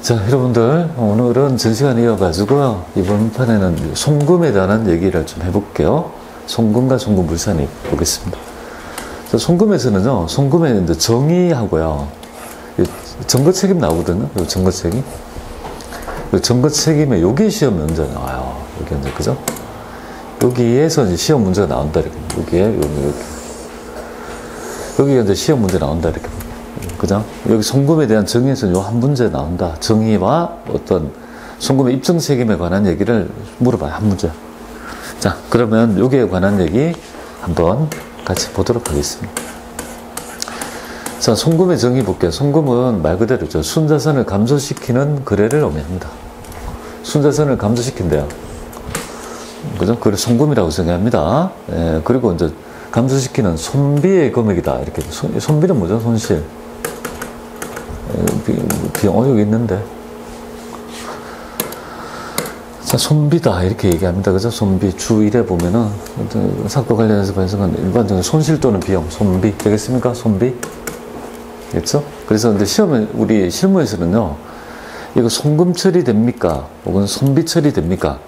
자, 여러분들, 오늘은 전시간 이어가지고요. 이번 판에는 송금에 대한 얘기를 좀 해볼게요. 송금과 송금불산입 보겠습니다. 자, 송금에서는요, 송금에 이제 정의하고요. 점거책임 나오거든요. 요 점거책임. 요 점거책임에 여기 시험 문제 나와요. 여기 이제, 그죠? 여기에서 이제 시험 문제가 나온다, 이렇게. 여기가 이제 시험 문제 나온다, 이렇게. 그죠? 여기 송금에 대한 정의에서 요 한 문제 나온다. 정의와 어떤 송금의 입증 책임에 관한 얘기를 물어봐요. 한 문제. 자, 그러면 여기에 관한 얘기 한번 같이 보도록 하겠습니다. 자, 송금의 정의 볼게요. 송금은 말 그대로죠. 순자산을 감소시키는 거래를 의미합니다. 순자산을 감소시킨대요. 그죠? 그걸 송금이라고 정의합니다. 예, 그리고 이제 감소시키는 손비의 금액이다. 이렇게. 손비는 뭐죠? 손실. 비용, 여기 있는데. 자, 손비다. 이렇게 얘기합니다. 그죠? 손비. 주 1에 보면은, 사건 관련해서 발생한 일반적인 손실 또는 비용. 손비. 되겠습니까? 손비. 됐죠? 그래서 이제 시험에, 우리 실무에서는요, 이거 송금 처리됩니까? 혹은 손비 처리됩니까?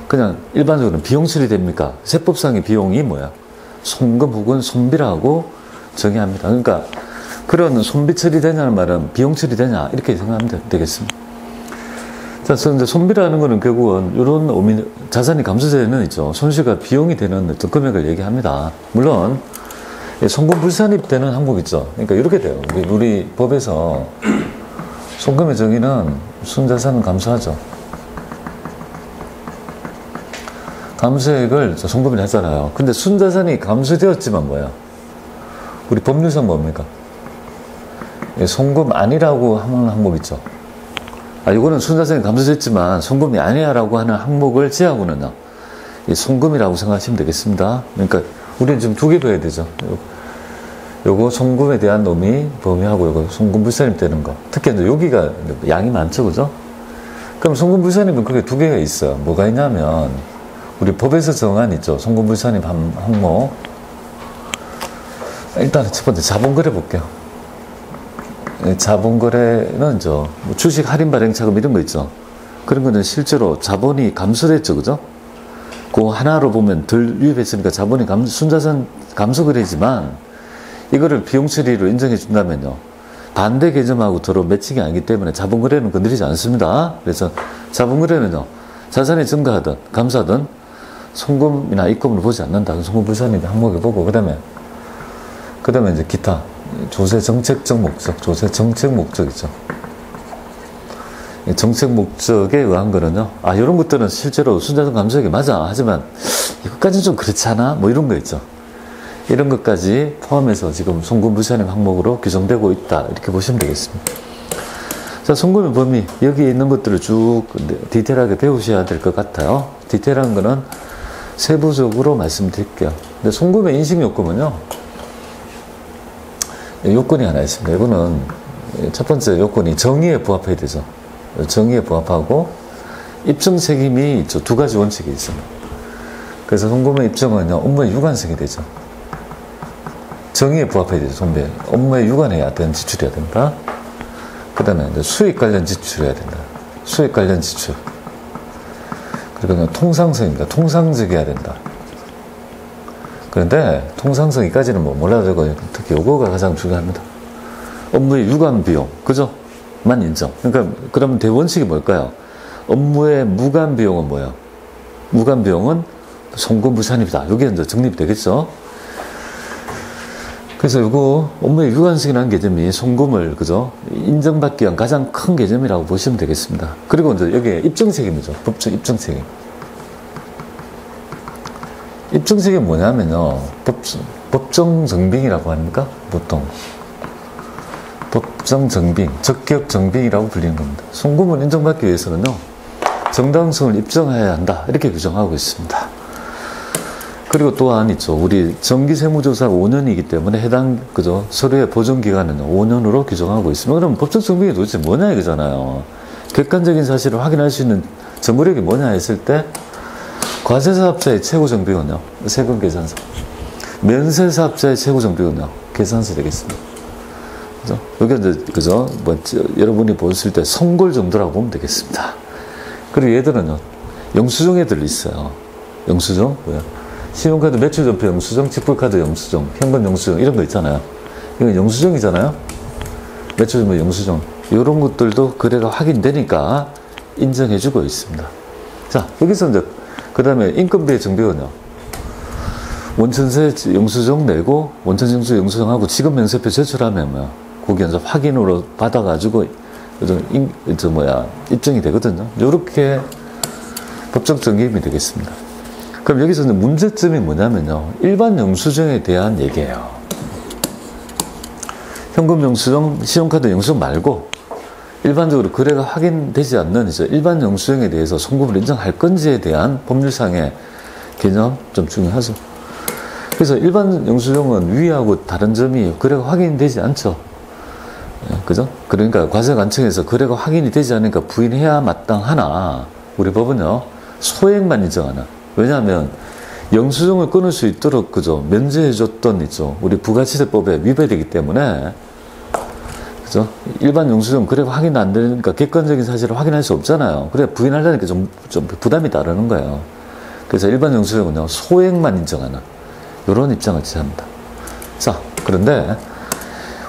그냥 일반적으로는 비용 처리됩니까? 세법상의 비용이 뭐야? 송금 혹은 손비라고 정의합니다. 그러니까, 그런 손비 처리되냐는 말은 비용 처리되냐 이렇게 생각하면 되겠습니다. 자, 이제 손비라는 거는 결국은 이런 의미, 자산이 감소되는 있죠. 손실과 비용이 되는 어떤 금액을 얘기합니다. 물론 송금불산입 되는 항목 있죠. 그러니까 이렇게 돼요. 우리 법에서 송금의 정의는 순자산은 감소하죠. 감소액을 송금을 하잖아요. 근데 순자산이 감소되었지만 뭐야? 우리 법률상 뭡니까? 송금 아니라고 하는 항목 있죠. 이거는 순자산이 감소됐지만 송금이 아니야라고 하는 항목을 제하고는요, 이 송금이라고 생각하시면 되겠습니다. 그러니까 우리는 지금 두 개 배워야 되죠. 요거 송금에 대한 의미, 범위하고 요거 송금불산입 되는 거. 특히 이제 여기가 양이 많죠, 그죠? 그럼 송금불산입은 그게 두 개가 있어요. 뭐가 있냐면 우리 법에서 정한 있죠. 송금불산입 항목. 일단 첫 번째 자본거래 볼게요. 자본거래는 주식 할인 발행차금 이런 거 있죠. 그런 거는 실제로 자본이 감소됐죠, 그죠? 그 하나로 보면 덜 유입했으니까 자본이 순자산 감소거래지만 이거를 비용 처리로 인정해 준다면요, 반대 개념하고 서로 매칭이 아니기 때문에 자본거래는 건드리지 않습니다. 그래서 자본거래는요, 자산이 증가하든 감소하든 송금이나 입금을 보지 않는다. 송금불산입 항목에 보고 그다음에 이제 기타 조세 정책적 목적, 조세 정책 목적이죠. 정책 목적에 의한 거는요, 이런 것들은 실제로 순자산 감소액이 맞아. 하지만 이것까지는 좀 그렇지 않아? 뭐 이런 거 있죠. 이런 것까지 포함해서 지금 송금불산입 항목으로 규정되고 있다. 이렇게 보시면 되겠습니다. 자, 송금의 범위. 여기에 있는 것들을 쭉 디테일하게 배우셔야 될 것 같아요. 디테일한 거는 세부적으로 말씀드릴게요. 근데 송금의 인식요건은요, 요건이 하나 있습니다. 이거는 첫 번째 요건이 정의에 부합해야 되죠. 정의에 부합하고 입증 책임이 있죠. 두 가지 원칙이 있습니다. 그래서 송금의 입증은요, 업무에 유관성이 되죠. 정의에 부합해야 되죠. 손배. 업무에 유관해야 되는 지출이어야 된다. 그 다음에 수익 관련 지출해야 된다. 수익 관련 지출. 그리고 통상성입니다. 통상적이어야 된다. 그런데 통상성이까지는 뭐 몰라도 되고, 특히 요거가 가장 중요합니다. 업무의 유관 비용, 그죠? 만 인정. 그러니까 그러면 대원칙이 뭘까요? 업무의 무관 비용은 뭐예요? 무관 비용은 송금불산입이다. 여기에 이제 정립이 되겠죠? 그래서 요거 업무의 유관성이라는 개념이 송금을, 그죠? 인정받기 위한 가장 큰 개념이라고 보시면 되겠습니다. 그리고 이제 여기에 입증 책임이죠. 법적 입증 책임. 입증 책임이 뭐냐면요, 법정 정빙이라고 합니까? 보통. 법정 정빙, 적격 정빙이라고 불리는 겁니다. 송금을 인정받기 위해서는요, 정당성을 입증해야 한다. 이렇게 규정하고 있습니다. 그리고 또한 있죠. 우리 정기세무조사가 5년이기 때문에 해당, 그죠? 서류의 보존기간은 5년으로 규정하고 있습니다. 그럼 법정 정빙이 도대체 뭐냐 이거잖아요. 객관적인 사실을 확인할 수 있는 전부력이 뭐냐 했을 때, 과세사업자의 최고정비은요, 세금계산서. 면세사업자의 최고정비은요, 계산서 되겠습니다. 그죠? 여기 이제, 그죠? 뭐, 여러분이 보실 때 송골 정도라고 보면 되겠습니다. 그리고 얘들은요, 영수증 애들이 있어요. 영수증? 뭐야? 신용카드 매출전표 영수증, 직불카드 영수증, 현금 영수증, 이런 거 있잖아요. 이건 영수증이잖아요? 매출전표 영수증. 이런 것들도 거래가 확인되니까 인정해주고 있습니다. 자, 여기서 이제, 그 다음에 인건비의 정비원요. 원천세 영수증 내고, 원천징수 영수증하고 지급 명세표 제출하면 뭐야? 거기 이제 확인으로 받아가지고, 입증이 되거든요. 요렇게 법적 정기임이 되겠습니다. 그럼 여기서 이제 문제점이 뭐냐면요. 일반 영수증에 대한 얘기예요. 현금 영수증, 신용카드 영수증 말고, 일반적으로 거래가 확인되지 않는 이제 일반 영수증에 대해서 송금을 인정할 건지에 대한 법률상의 개념 좀 중요하죠. 그래서 일반 영수증은 위하고 다른 점이 거래가 확인되지 않죠. 그죠? 그러니까 과세관청에서 거래가 확인이 되지 않으니까 부인해야 마땅하나, 우리 법은요, 소액만 인정하나. 왜냐하면 영수증을 끊을 수 있도록, 그죠? 면제해줬던 있죠. 우리 부가치세법에 위배되기 때문에, 그죠? 일반 영수증 거래가 확인 안 되니까 객관적인 사실을 확인할 수 없잖아요. 그래, 부인하려니까 좀 부담이 따르는 거예요. 그래서 일반 영수증은요, 소액만 인정하나. 이런 입장을 취합니다. 자, 그런데,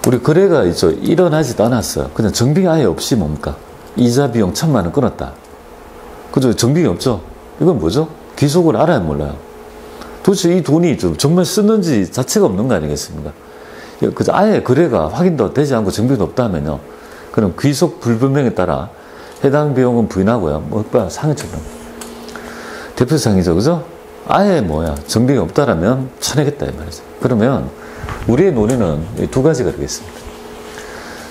우리 거래가 있죠. 일어나지도 않았어요. 그냥 정빙이 아예 없이 뭡니까? 이자 비용 1,000만 원 끊었다. 그죠? 정빙이 없죠? 이건 뭐죠? 귀속을 알아야 몰라요. 도대체 이 돈이 좀 정말 쓰는지 자체가 없는 거 아니겠습니까? 그죠? 아예 거래가 확인도 되지 않고 정빙도 없다면요. 그럼 귀속 불분명에 따라 해당 비용은 부인하고요. 상해처분. 대표상이죠. 그죠? 아예 정빙이 없다라면 쳐내겠다, 이 말이죠. 그러면 우리의 논의는 두 가지가 되겠습니다.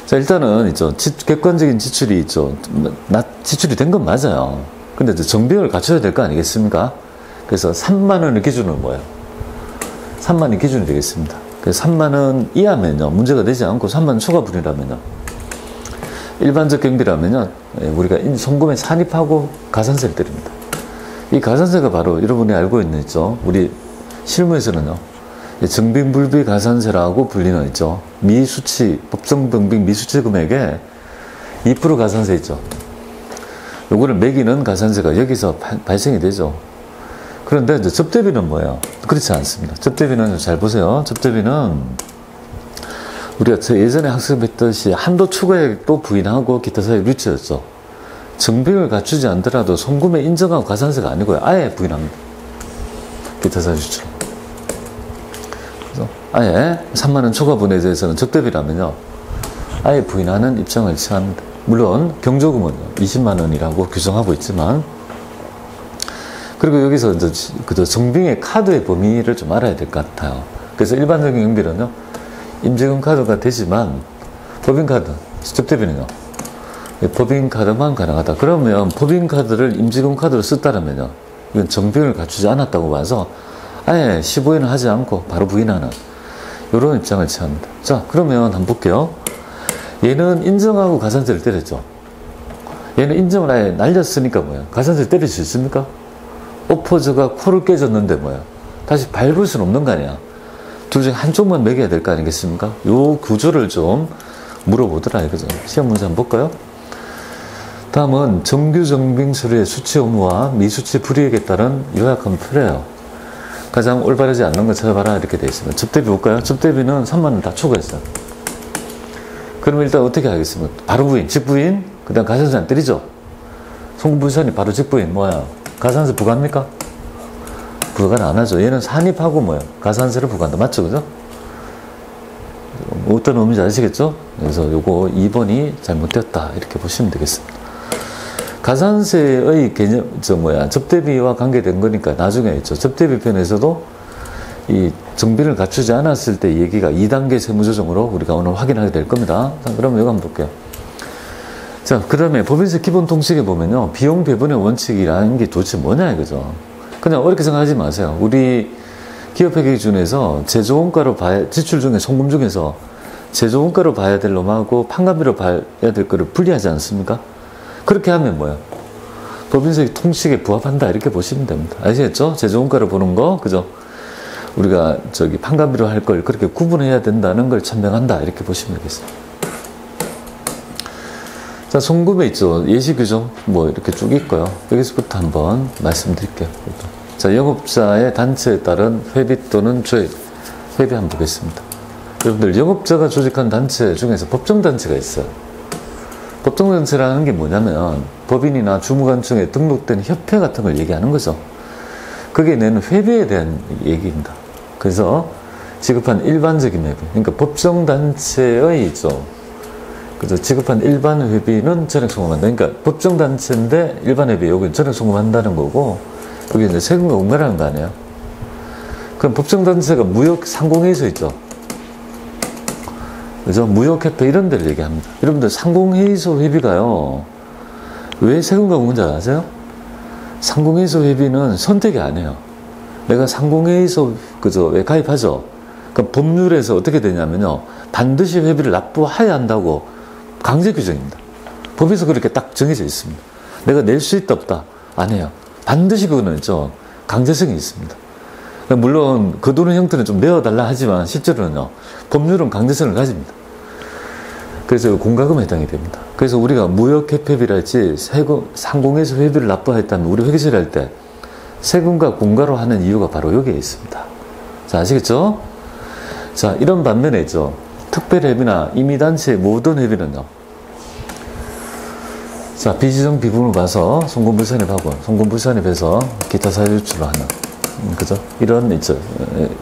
자, 일단은 있죠. 객관적인 지출이 있죠. 지출이 된 건 맞아요. 근데 이제 정빙을 갖춰야 될 거 아니겠습니까? 그래서 3만 원의 기준은 뭐예요? 3만 원 기준이 되겠습니다. 그래서 3만 원 이하면요. 문제가 되지 않고 3만 원 초과 분이라면요. 일반적 경비라면요. 우리가 송금에 산입하고 가산세를 때립니다. 이 가산세가 바로 여러분이 알고 있는 있죠. 우리 실무에서는요. 정빙불비 가산세라고 불리는 있죠. 미수치, 법정병빙 미수치 금액에 2% 가산세 있죠. 요거를 매기는 가산세가 여기서 발생이 되죠. 그런데 이제 접대비는 뭐예요? 그렇지 않습니다. 접대비는 잘 보세요. 접대비는 우리가 예전에 학습했듯이 한도 추가액도 부인하고 기타 사유 루치였죠. 정빙을 갖추지 않더라도 송금에 인정하고 가산세가 아니고요. 아예 부인합니다. 기타 사유 루치. 아예 3만 원 초과분에 대해서는 적대비라면요. 아예 부인하는 입장을 취합니다. 물론 경조금은 20만 원이라고 규정하고 있지만, 그리고 여기서 이제 그 정빙의 카드의 범위를 좀 알아야 될 것 같아요. 그래서 일반적인 경비는요, 임직원 카드가 되지만 법인카드, 적대비는요, 법인카드만 가능하다. 그러면 법인카드를 임직원 카드로 썼다면요, 이건 정빙을 갖추지 않았다고 봐서 아예 15일은 하지 않고 바로 부인하는 이런 입장을 취합니다. 자, 그러면 한번 볼게요. 얘는 인정하고 가산세를 때렸죠. 얘는 인정을 아예 날렸으니까 가산세를 때릴 수 있습니까? 오퍼즈가 코를 깨졌는데 다시 밟을 수는 없는 거 아니야. 둘 중에 한쪽만 매겨야 될 거 아니겠습니까? 요 구조를 좀 물어보더라 이거죠. 시험 문제 한번 볼까요? 다음은 정규 정빙 서류의 수치 의무와 미수치 불이익에 따른 요약한 표래요. 가장 올바르지 않는 거 찾아봐라 이렇게 돼 있습니다. 접대비 볼까요? 접대비는 3만 원 다 초과했어요. 그러면 일단 어떻게 하겠습니까? 바로 부인, 직부인, 그 다음 가산세 안 때리죠? 송금분산이 바로 직부인, 가산세 부과합니까? 부과를 안 하죠. 얘는 산입하고 가산세를 부과한다. 맞죠? 그죠? 어떤 의미인지 아시겠죠? 그래서 요거 2번이 잘못되었다. 이렇게 보시면 되겠습니다. 가산세의 개념, 접대비와 관계된 거니까 나중에 있죠. 접대비 편에서도 이 정비를 갖추지 않았을 때 얘기가 2단계 세무조정으로 우리가 오늘 확인하게 될 겁니다. 자, 그럼 이거 한번 볼게요. 자, 그 다음에 법인세 기본 통식에 보면요. 비용 배분의 원칙이라는 게 도대체 뭐냐 이거죠. 그냥 어렵게 생각하지 마세요. 우리 기업회계 기준에서 제조원가로 지출 중에 송금 중에서 제조원가로 봐야 될 놈하고 판관비로 봐야 될 거를 분리하지 않습니까? 그렇게 하면 법인세 통식에 부합한다 이렇게 보시면 됩니다. 아시겠죠? 제조원가로 보는 거, 그죠? 우리가 판관비로 할 걸 그렇게 구분해야 된다는 걸 천명한다 이렇게 보시면 되겠습니다. 자, 송금에 있죠. 예시규정 뭐 이렇게 쭉 있고요. 여기서부터 한번 말씀드릴게요. 자, 영업자의 단체에 따른 회비 또는 조액, 회비 한번 보겠습니다. 여러분들, 영업자가 조직한 단체 중에서 법정단체가 있어요. 법정단체라는 게 뭐냐면 법인이나 주무관청에 등록된 협회 같은 걸 얘기하는 거죠. 그게 내는 회비에 대한 얘기입니다. 그래서 지급한 일반적인 회비, 그러니까 법정단체의 있죠. 그죠? 지급한 일반 회비는 전액 송금한다. 그러니까 법정단체인데 일반 회비, 여기 전액 송금한다는 거고, 그게 이제 세금과 공과라는 거 아니에요? 그럼 법정단체가 무역 상공회의소 있죠? 그죠? 무역협회 이런 데를 얘기합니다. 여러분들, 상공회의소 회비가요, 왜 세금과 공과인지 아세요? 상공회의소 회비는 선택이 아니에요. 내가 상공회의소, 그죠? 왜 가입하죠? 그러니까 법률에서 어떻게 되냐면요, 반드시 회비를 납부해야 한다고 강제 규정입니다. 법에서 그렇게 딱 정해져 있습니다. 내가 낼 수 있다 없다 안 해요. 반드시 그거는 있죠, 강제성이 있습니다. 물론 거두는 형태는 좀 내어달라 하지만 실제로는요, 법률은 강제성을 가집니다. 그래서 공과금에 해당이 됩니다. 그래서 우리가 무역회폐비랄지 세금, 상공회의소 회비를 납부했다면 우리 회계처리 할 때 세금과 공과로 하는 이유가 바로 여기에 있습니다. 자, 아시겠죠? 자, 이런 반면에 있죠, 특별회비나 임의단체의 모든 회비는요, 자, 비지정 비분을 봐서 송금불산입하고 송금불산입해서 기타 사유출로 하는, 그죠? 이런 있죠,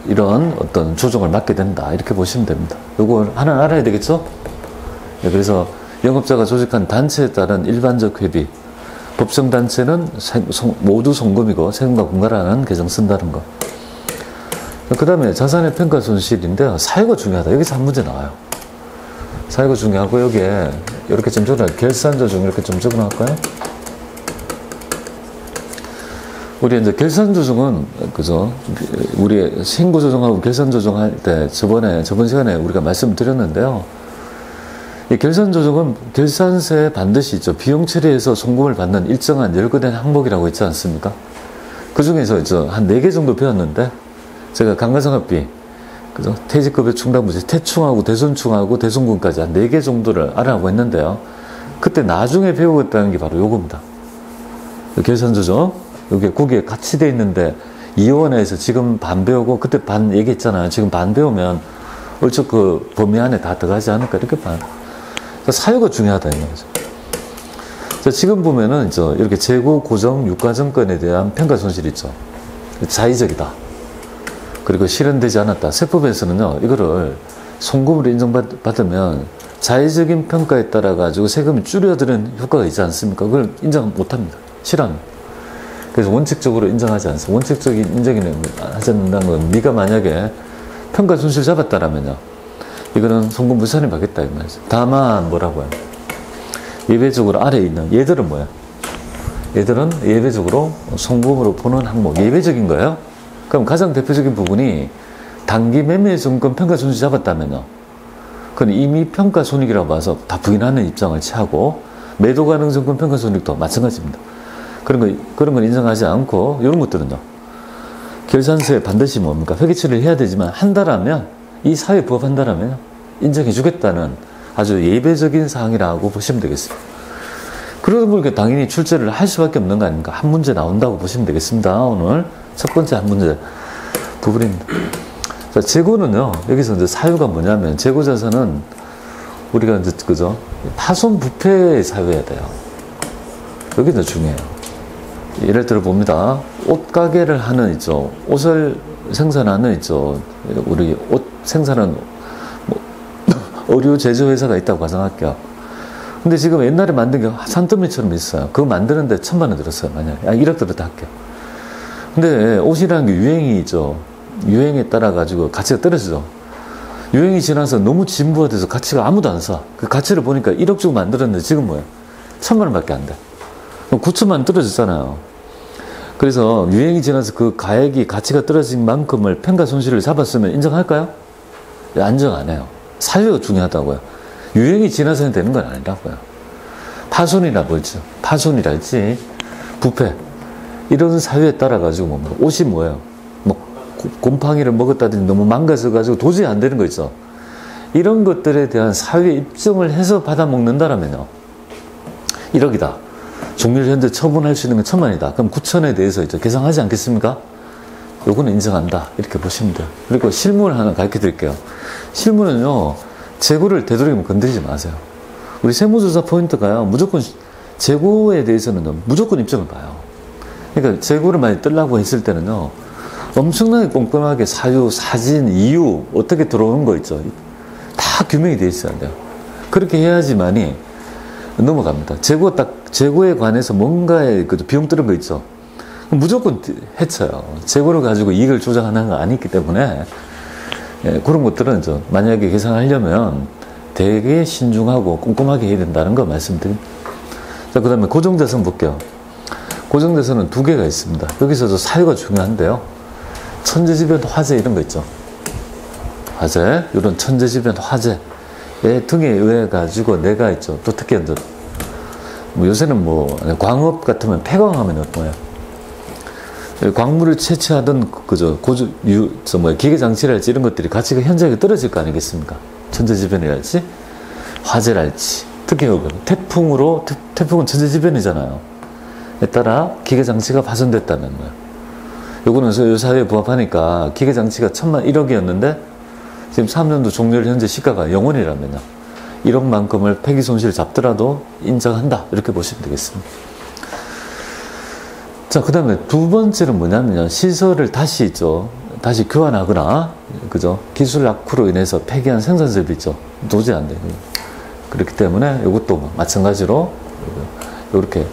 이런 어떤 조정을 맡게 된다, 이렇게 보시면 됩니다. 요거 하나 알아야 되겠죠? 네, 그래서 영업자가 조직한 단체에 따른 일반적 회비, 법정단체는 모두 송금이고 세금과 공과라는 계정 쓴다는 거. 그 다음에 자산의 평가 손실인데요, 사유가 중요하다. 여기서 한 문제 나와요. 사유가 중요하고, 여기에 이렇게 좀 적어놔요. 결산조정 이렇게 좀 적어놓을까요? 우리 이제 결산조정은, 그죠? 우리 신고조정하고 결산조정할 때 저번 시간에 우리가 말씀드렸는데요. 이 결산조정은 결산서에 반드시 있죠. 비용 처리해서 송금을 받는 일정한 열거된 항목이라고 있지 않습니까? 그 중에서 있죠, 한 4개 정도 배웠는데, 제가 감가상각비, 그죠? 퇴직급여 충당부채, 퇴충하고 대손충하고 대손금까지 한 4개 정도를 알아보고 했는데요. 그때 나중에 배우겠다는 게 바로 요겁니다. 결산조정. 여기 국에 같이 돼 있는데, 이원에서 지금 반 배우고, 그때 반 얘기했잖아요. 지금 반 배우면 얼추 그 범위 안에 다 들어가지 않을까, 이렇게 봐요. 사유가 중요하다, 이 말이죠. 자, 지금 보면은, 이렇게 재고, 고정, 유가증권에 대한 평가 손실이 있죠. 자의적이다. 그리고 실현되지 않았다. 세법에서는요, 이거를 송금으로 인정받으면 자의적인 평가에 따라 가지고 세금이 줄여드는 효과가 있지 않습니까? 그걸 인정 못 합니다. 싫어합니다. 그래서 원칙적으로 인정하지 않습니다. 원칙적인 인정이 하지 않는다는 건, 네가 만약에 평가 손실 잡았다라면요, 이거는 송금 무산이 받겠다, 이 말이죠. 다만, 뭐라고요? 예외적으로 아래에 있는, 얘들은 뭐야? 얘들은 예외적으로 송금으로 보는 항목, 예외적인 거예요? 그럼 가장 대표적인 부분이 단기 매매 증권 평가 손실 잡았다면요, 그건 이미 평가 손익이라고 봐서 다 부인하는 입장을 취하고, 매도 가능 증권 평가 손익도 마찬가지입니다. 그런 걸 인정하지 않고, 이런 것들은요, 결산서에 반드시 뭡니까? 회계 처리를 해야 되지만, 한다라면, 이 사회에 부합한다라면 인정해 주겠다는 아주 예외적인 사항이라고 보시면 되겠습니다. 그러다 보니까 당연히 출제를 할 수밖에 없는 거 아닙니까? 한 문제 나온다고 보시면 되겠습니다. 오늘 첫 번째 한 문제 부분입니다. 자, 재고는요, 여기서 이제 사유가 뭐냐면, 재고자산은 우리가 이제, 그죠? 파손 부패의 사유여야 돼요. 여기 더 중요해요. 예를 들어 봅니다. 옷가게를 하는, 있죠, 옷을 생산하는, 있죠, 우리 옷 생산하는 뭐 의류 제조회사가 있다고 가정할게요. 근데 지금 옛날에 만든 게 산더미처럼 있어요. 그거 만드는데 1,000만 원 들었어요. 만약에 1억 들었다 할게요. 근데 옷이라는 게 유행이 있죠. 유행에 따라 가지고 가치가 떨어지죠. 유행이 지나서 너무 진부화돼서 가치가 아무도 안 사. 그 가치를 보니까 1억 주고 만들었는데 지금 뭐예요? 1,000만 원밖에 안 돼. 그럼 9천만 원 떨어졌잖아요. 그래서 유행이 지나서 그 가액이 가치가 떨어진 만큼을 평가 손실을 잡았으면 인정할까요? 인정 안 해요. 사유가 중요하다고요. 유행이 지나서는 되는 건 아니라고요. 파손이라 뭐죠? 파손이랄지 부패, 이런 사유에 따라 가지고 뭐 옷이 뭐예요? 뭐 곰팡이를 먹었다든지 너무 망가져 가지고 도저히 안 되는 거 있죠. 이런 것들에 대한 사유에 입증을 해서 받아 먹는다라면요, 1억이다. 종료를 현재 처분할 수 있는 건 1,000만이다. 그럼 9천에 대해서 이제 계상하지 않겠습니까? 요거는 인정한다. 이렇게 보시면 돼요. 그리고 실무를 하나 가르쳐 드릴게요. 실무는요, 재고를 되도록이면 건드리지 마세요. 우리 세무조사 포인트가요, 무조건 재고에 대해서는 무조건 입증을 봐요. 그러니까 재고를 많이 뜨려고 했을 때는요, 엄청나게 꼼꼼하게 사유, 사진, 이유, 어떻게 들어오는 거 있죠. 다 규명이 돼 있어야 돼요. 그렇게 해야지만이 넘어갑니다. 재고에 관해서 뭔가의 그 비용 들은 거 있죠. 무조건 해쳐요. 재고를 가지고 이익을 조작하는 거 아니기 때문에, 예, 그런 것들은 만약에 계산하려면 되게 신중하고 꼼꼼하게 해야 된다는 거 말씀드립니다. 자, 그 다음에 고정자산 볼게요. 고정자산은 2개가 있습니다. 여기서도 사유가 중요한데요. 천재지변 화재 이런 거 있죠. 화재, 이런 천재지변 화재 등에 의해 가지고 내가 있죠. 또 특히 이제 뭐 요새는 뭐 광업 같으면 폐광하면 뭐예요? 광물을 채취하던 그저 기계 장치랄지 이런 것들이 가치가 현저하게 떨어질 거 아니겠습니까? 천재지변이랄지 화재랄지 특히 태풍은 천재지변이잖아요. 에 따라 기계 장치가 파손됐다는 거예요. 요거는 요 사회에 부합하니까 기계 장치가 1,100억이었는데 지금 3년도 종료를 현재 시가가 0원이라면요. 1억만큼을 폐기 손실을 잡더라도 인정한다. 이렇게 보시면 되겠습니다. 자, 그 다음에 두 번째는 뭐냐면요. 시설을 다시 교환하거나, 그죠? 기술 낙후로 인해서 폐기한 생산설비 있죠. 도저히 안 돼요. 그렇기 때문에 이것도 마찬가지로 이렇게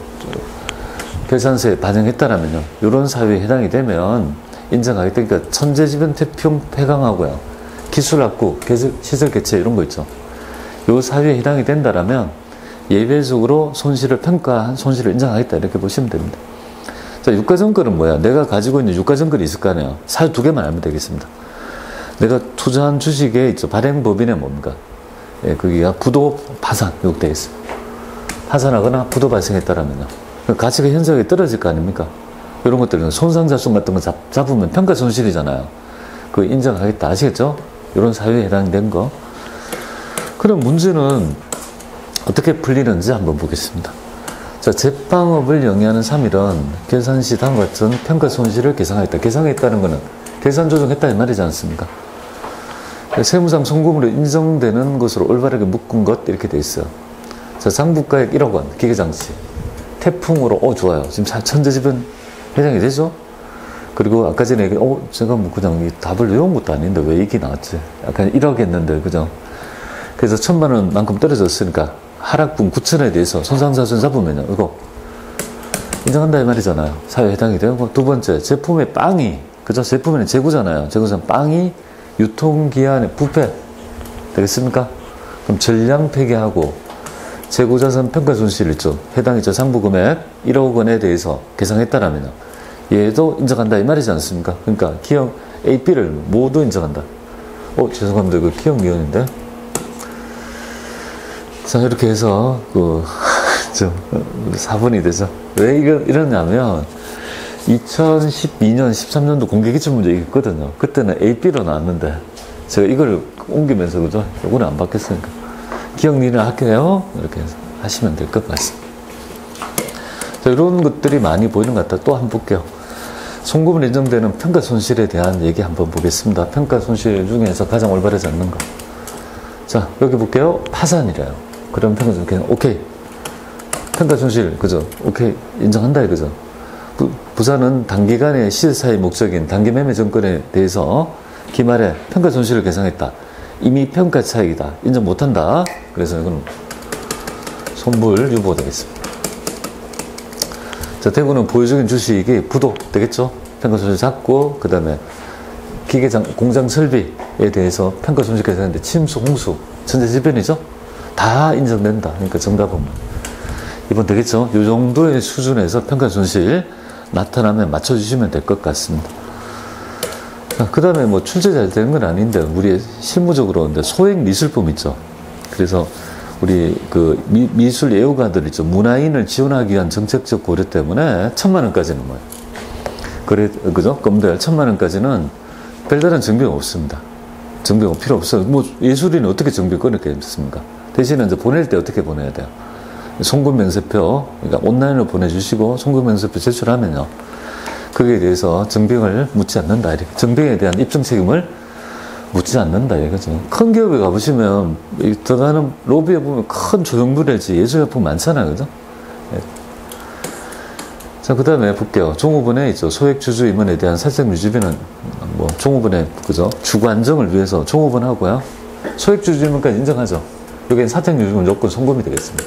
결산서에 반영했다라면요. 이런 사유에 해당이 되면 인정하게 되니까 천재지변 태풍 폐강하고요. 기술 낙후, 시설 개체 이런 거 있죠. 이 사유에 해당이 된다라면 예외적으로 평가한 손실을 인정하겠다. 이렇게 보시면 됩니다. 자, 유가증권은 뭐야? 내가 가지고 있는 유가증권이 있을 거 아니에요. 사유 2개만 알면 되겠습니다. 내가 투자한 주식에 있죠. 발행법인에 뭡니까? 예, 거기가 부도 파산, 이렇게 되어 있어요. 파산하거나 부도 발생했다라면요. 가치가 현저하게 떨어질 거 아닙니까? 이런 것들은 손상자손 같은 거 잡으면 평가 손실이잖아요. 그거 인정하겠다. 아시겠죠? 이런 사유에 해당된 거. 그럼 문제는 어떻게 풀리는지 한번 보겠습니다. 자, 제빵업을 영위하는 3일은 계산 시 다음과 같은 평가 손실을 계상하겠다. 계상했다는 거는 계산 조정했다 이 말이지 않습니까? 세무상 송금으로 인정되는 것으로 올바르게 묶은 것 이렇게 돼 있어요. 자, 장부가액 1억 원, 기계장치. 태풍으로, 좋아요. 지금 천재지변 회장이 되죠? 그리고 아까 전에 제가 뭐 그냥 답을 외운 것도 아닌데 왜 이게 나왔지? 약간 1억 했는데, 그죠? 그래서 1,000만 원만큼 떨어졌으니까 하락분 9천에 대해서 손상자손 잡으면요. 이거 인정한다 이 말이잖아요. 사유에 해당이 되고. 두 번째, 제품의 빵이, 그죠? 제품에는 재고잖아요. 재고상 빵이 유통기한의 부패 되겠습니까? 그럼 전량 폐기하고 재고자산 평가손실 있죠. 해당이죠. 상부금액 1억 원에 대해서 계상했다라면요. 얘도 인정한다 이 말이지 않습니까? 그러니까 기형 A, B를 모두 인정한다. 죄송합니다. 그 기형미원인데. 자, 이렇게 해서 4분이 되죠. 왜 이러냐면 2012년, 13년도 공개기출문제 이겼거든요. 그때는 A, B로 나왔는데 제가 이걸 옮기면서, 그죠? 요거는 안 바뀌었으니까 기억리를 할게요. 이렇게 해서 하시면 될 것 같습니다. 자, 이런 것들이 많이 보이는 것 같다. 또 한번 볼게요. 송금을 인정되는 평가 손실에 대한 얘기 한번 보겠습니다. 평가 손실 중에서 가장 올바르지 않는 거. 자, 여기 볼게요. 파산이래요. 그럼 평가 손실 그냥 오케이. 평가 손실, 그죠? 오케이. 인정한다, 그죠? 부산은 단기간의 시세차의 목적인 단기매매 정권에 대해서 기말에 평가 손실을 계상했다. 이미 평가 차익이다. 인정 못한다. 그래서 이건 손불 유보가 되겠습니다. 자, 대구는 보유적인 주식이 부도 되겠죠? 평가 손실 잡고, 그 다음에 공장 설비에 대해서 평가 손실 계산했는데 침수, 홍수, 천재지변이죠? 다 인정된다. 그러니까 정답은 이번 되겠죠? 이 정도의 수준에서 평가 손실 나타나면 맞춰주시면 될 것 같습니다. 그 다음에 뭐 출제 잘 되는 건 아닌데, 우리 실무적으로 근데 소액 미술품 있죠. 그래서 우리 그 미술 애호가들 있죠. 문화인을 지원하기 위한 정책적 고려 때문에 1,000만 원까지는 뭐예요. 그죠? 검도할 1,000만 원까지는 별다른 정비가 없습니다. 정비가 필요 없어요. 뭐 예술인은 어떻게 정비 끊을 게 있습니까? 대신에 이제 보낼 때 어떻게 보내야 돼요? 송금명세표, 그러니까 온라인으로 보내주시고 송금명세표 제출하면요. 거기에 대해서 증빙을 묻지 않는다. 이렇게. 증빙에 대한 입증 책임을 묻지 않는다. 이거죠. 큰 기업에 가보시면 들어가는 로비에 보면 큰 조형물이지 예술약품 많잖아요. 그죠? 네. 자, 그 다음에 볼게요. 종후분에 있죠. 소액주주 임원에 대한 사적유지비는 뭐 종후분의 그죠? 주거 안정을 위해서 종후분 하고요. 소액주주 임원까지 인정하죠. 여기엔 사택유지비 요건 송금이 되겠습니다.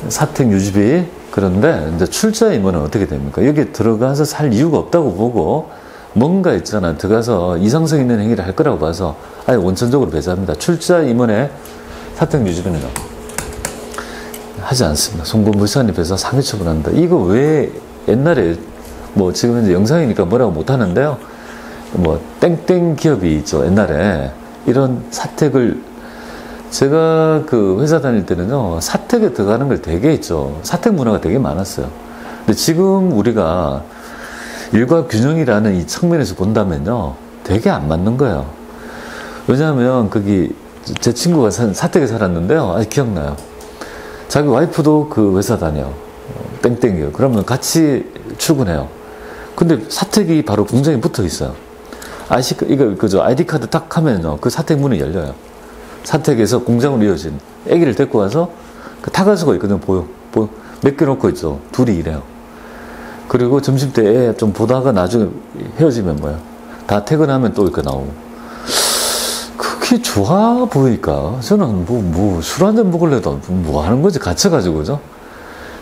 사택유지비. 그런데 이제 출자 임원은 어떻게 됩니까? 여기 들어가서 살 이유가 없다고 보고 뭔가 있잖아. 들어가서 이상성 있는 행위를 할 거라고 봐서 아예 원천적으로 배제합니다. 출자 임원의 사택유지비는 하지 않습니다. 송금물산입해서 상해 처분한다. 이거 왜 옛날에 뭐 지금 현재 영상이니까 뭐라고 못하는데요. 뭐 땡땡 기업이 있죠. 옛날에 이런 사택을 제가 그 회사 다닐 때는요, 사택에 들어가는 걸 되게 있죠. 사택 문화가 되게 많았어요. 근데 지금 우리가 일과 균형이라는 이 측면에서 본다면요, 되게 안 맞는 거예요. 왜냐하면 거기 제 친구가 사택에 살았는데요, 아직 기억나요. 자기 와이프도 그 회사 다녀. 땡땡이에요. 그러면 같이 출근해요. 근데 사택이 바로 공장에 붙어 있어요. 이거, 그죠. 아이디카드 딱 하면요, 그 사택 문이 열려요. 사택에서 공장으로 이어진 애기를 데리고 와서 그 타가수가 있거든. 보여. 맡겨놓고 있죠. 둘이 일해요. 그리고 점심때 애 좀 보다가 나중에 헤어지면 뭐야. 다 퇴근하면 또 이렇게 나오고. 그게 좋아 보이니까 저는 술 한잔 먹을래도 뭐 하는 거지. 갇혀가지고, 그죠?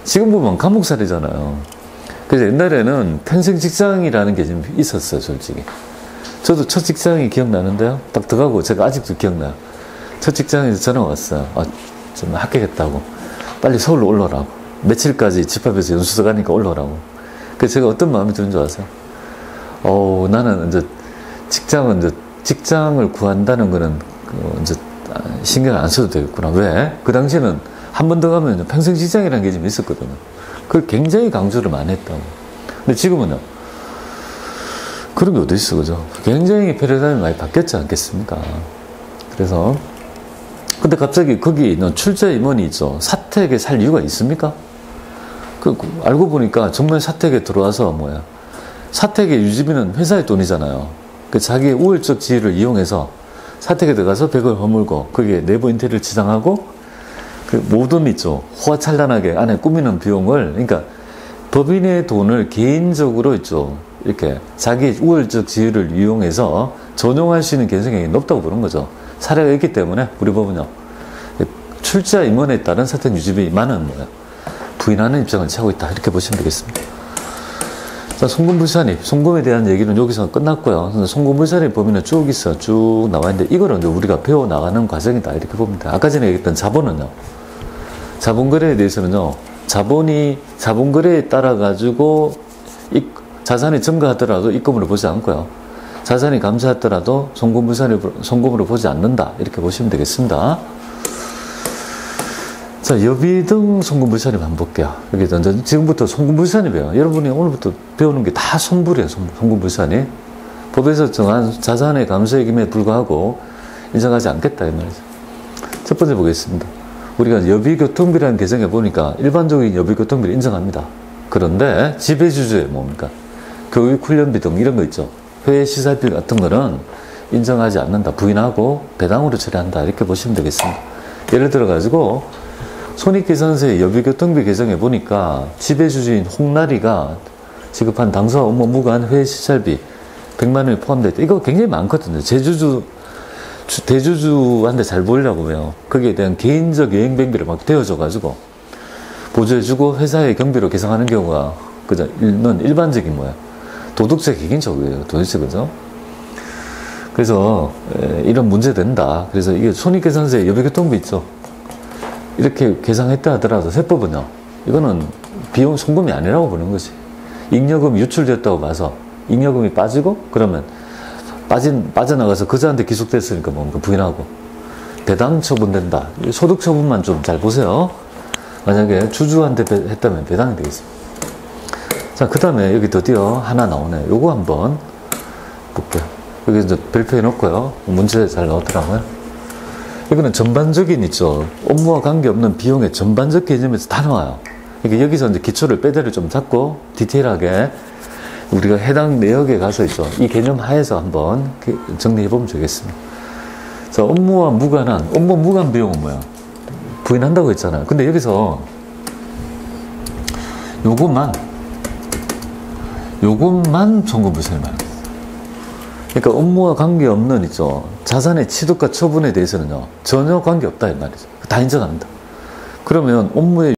지금 보면 감옥살이잖아요. 그래서 옛날에는 평생 직장이라는 게 좀 있었어요, 솔직히. 저도 첫 직장이 기억나는데요. 딱 들어가고 제가 아직도 기억나요. 첫 직장에서 전화 왔어요. 좀 합격했다고. 빨리 서울로 올라오라고. 며칠까지 집 앞에서 연수소 가니까 올라오라고. 그래서 제가 어떤 마음이 드는 줄 아세요? 나는 이제 직장을 구한다는 거는 이제 신경 안 써도 되겠구나. 왜? 그 당시에는 한 번 더 가면 평생 직장이라는 게 좀 있었거든요. 그걸 굉장히 강조를 많이 했다고. 근데 지금은요. 그런 게 어디 있어, 그죠? 굉장히 패러다임이 많이 바뀌었지 않겠습니까? 그래서 근데 갑자기 거기 있는 출자 임원이 있죠. 사택에 살 이유가 있습니까? 알고 보니까 정말 사택에 들어와서 뭐야. 사택의 유지비는 회사의 돈이잖아요. 자기의 우월적 지위를 이용해서 사택에 들어가서 벽을 허물고 거기에 내부 인테리어를 지상하고 그 모든 있죠. 호화찬란하게 안에 꾸미는 비용을 그러니까 법인의 돈을 개인적으로 있죠. 이렇게 자기 우월적 지위를 이용해서 전용할 수 있는 개연성이 높다고 보는 거죠. 사례가 있기 때문에 우리 법은요. 출자 임원에 따른 사택 유지비만은 뭐야? 부인하는 입장을 취하고 있다. 이렇게 보시면 되겠습니다. 자, 송금불산입. 송금에 대한 얘기는 여기서 끝났고요. 송금불산입 범위는 쭉 있어요. 쭉 나와 있는데 이거는 이제 우리가 배워나가는 과정이다. 이렇게 봅니다. 아까 전에 얘기했던 자본은요. 자본거래에 대해서는요. 자본거래에 따라가지고 자산이 증가하더라도 입금으로 보지 않고요. 자산이 감소하더라도 송금으로 보지 않는다. 이렇게 보시면 되겠습니다. 자, 여비등 송금불산입 한번 볼게요. 여기 지금부터 송금불산입이에요. 여러분이 오늘부터 배우는 게 다 손불이에요. 송금불산입. 법에서 정한 자산의 감소액임에 불구하고 인정하지 않겠다. 이 말이죠. 첫 번째 보겠습니다. 우리가 여비교통비라는 개정해 보니까 일반적인 여비교통비를 인정합니다. 그런데 지배주주의 뭡니까? 교육훈련비 등 이런 거 있죠. 회의시설비 같은 거는 인정하지 않는다. 부인하고 배당으로 처리한다. 이렇게 보시면 되겠습니다. 예를 들어가지고 손익계산서의 여비교통비 개정해 보니까 지배주주인 홍나리가 지급한 당사와 업무 무관 회의시설비 100만 원이 포함되어 있다. 이거 굉장히 많거든요. 대주주한테 잘 보이려고 해요. 거기에 대한 개인적 여행병비를 막 대어줘가지고 보조해주고 회사의 경비로 계상하는 경우가 그죠? 일반적인 뭐야? 도덕적 개인적이에요. 도대체 그죠? 그래서 이런 문제 된다. 그래서 이게 손익계산서의 여비교통비 있죠. 이렇게 계상했다 하더라도 세법은요. 이거는 비용 송금이 아니라고 보는 거지. 잉여금이 유출되었다고 봐서 잉여금이 빠지고 그러면 빠져나가서 그자한테 기속됐으니까 뭡니까? 부인하고 배당 처분된다. 소득 처분만 좀 잘 보세요. 만약에 주주한테 했다면 배당이 되겠습니다. 자, 그 다음에 여기 드디어 하나 나오네요. 요거 한번 볼게요. 여기 이제 발표해 놓고요. 문제 잘 나오더라고요. 이거는 전반적인 있죠. 업무와 관계없는 비용의 전반적 개념에서 다 나와요. 그러니까 여기서 이제 기초를 빼대를 좀 잡고 디테일하게 우리가 해당 내역에 가서 있죠. 이 개념 하에서 한번 정리해보면 되겠습니다. 자, 업무와 무관한, 업무 무관 비용은 뭐야? 부인한다고 했잖아요. 근데 여기서 요것만 총괄부서에 말합니다. 그러니까 업무와 관계없는 있죠. 자산의 취득과 처분에 대해서는요. 전혀 관계없다 이 말이죠. 다 인정합니다. 그러면 업무의